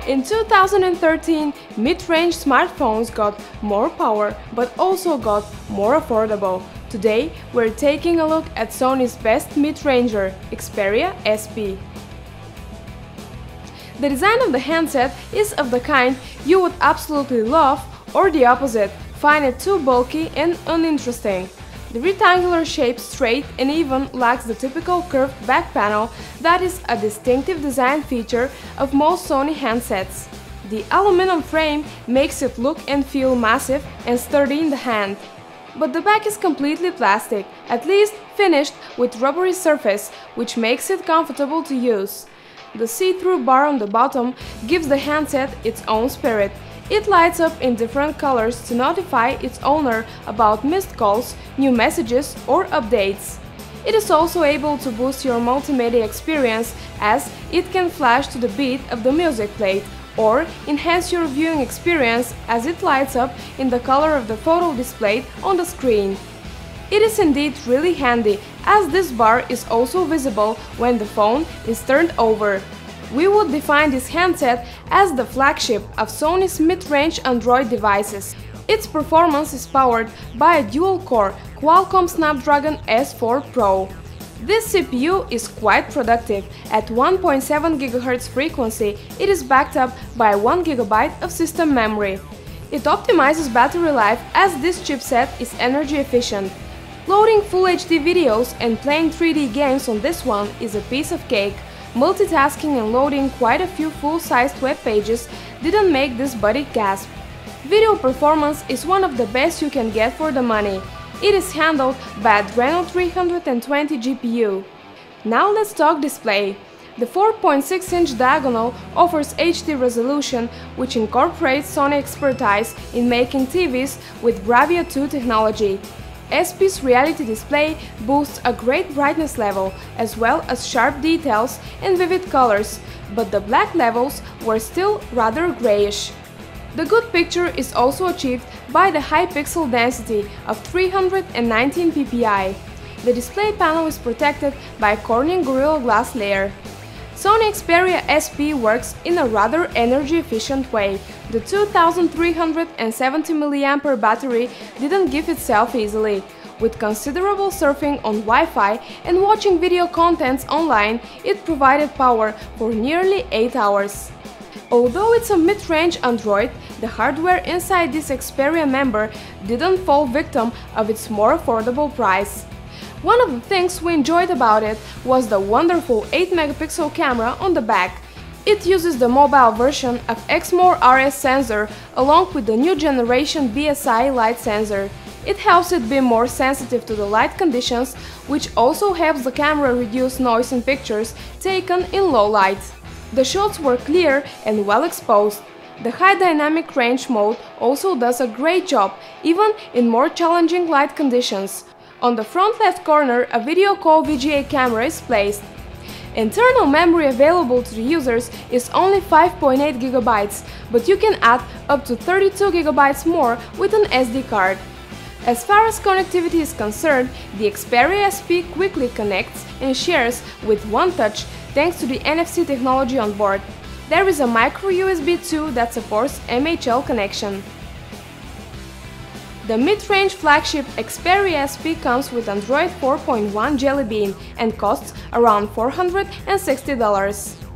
In 2013, mid-range smartphones got more power, but also got more affordable. Today, we're taking a look at Sony's best mid-ranger, Xperia SP. The design of the handset is of the kind you would absolutely love, or the opposite, find it too bulky and uninteresting. The rectangular shape, straight and even, lacks the typical curved back panel that is a distinctive design feature of most Sony handsets. The aluminum frame makes it look and feel massive and sturdy in the hand. But the back is completely plastic, at least finished with rubbery surface, which makes it comfortable to use. The see-through bar on the bottom gives the handset its own spirit. It lights up in different colors to notify its owner about missed calls, new messages, or updates. It is also able to boost your multimedia experience, as it can flash to the beat of the music played, or enhance your viewing experience as it lights up in the color of the photo displayed on the screen. It is indeed really handy, as this bar is also visible when the phone is turned over. We would define this handset as the flagship of Sony's mid-range Android devices. Its performance is powered by a dual-core Qualcomm Snapdragon S4 Pro. This CPU is quite productive. At 1.7 GHz frequency, it is backed up by 1 GB of system memory. It optimizes battery life, as this chipset is energy efficient. Loading Full HD videos and playing 3D games on this one is a piece of cake. Multitasking and loading quite a few full-sized web pages didn't make this buddy gasp. Video performance is one of the best you can get for the money. It is handled by a Adreno 320 GPU. Now let's talk display. The 4.6-inch diagonal offers HD resolution, which incorporates Sony expertise in making TVs with Bravia 2 technology. SP's reality display boasts a great brightness level, as well as sharp details and vivid colors, but the black levels were still rather grayish. The good picture is also achieved by the high pixel density of 319 ppi. The display panel is protected by a Corning Gorilla Glass layer. Sony Xperia SP works in a rather energy-efficient way. The 2370 mAh battery didn't give itself easily. With considerable surfing on Wi-Fi and watching video contents online, it provided power for nearly 8 hours. Although it's a mid-range Android, the hardware inside this Xperia member didn't fall victim of its more affordable price. One of the things we enjoyed about it was the wonderful 8-megapixel camera on the back. It uses the mobile version of Exmor RS sensor along with the new generation BSI light sensor. It helps it be more sensitive to the light conditions, which also helps the camera reduce noise in pictures taken in low light. The shots were clear and well exposed. The high dynamic range mode also does a great job, even in more challenging light conditions. On the front left corner, a video call VGA camera is placed. Internal memory available to the users is only 5.8 GB, but you can add up to 32 GB more with an SD card. As far as connectivity is concerned, the Xperia SP quickly connects and shares with one touch thanks to the NFC technology on board. There is a micro USB 2 that supports MHL connection. The mid-range flagship Xperia SP comes with Android 4.1 Jelly Bean and costs around $460.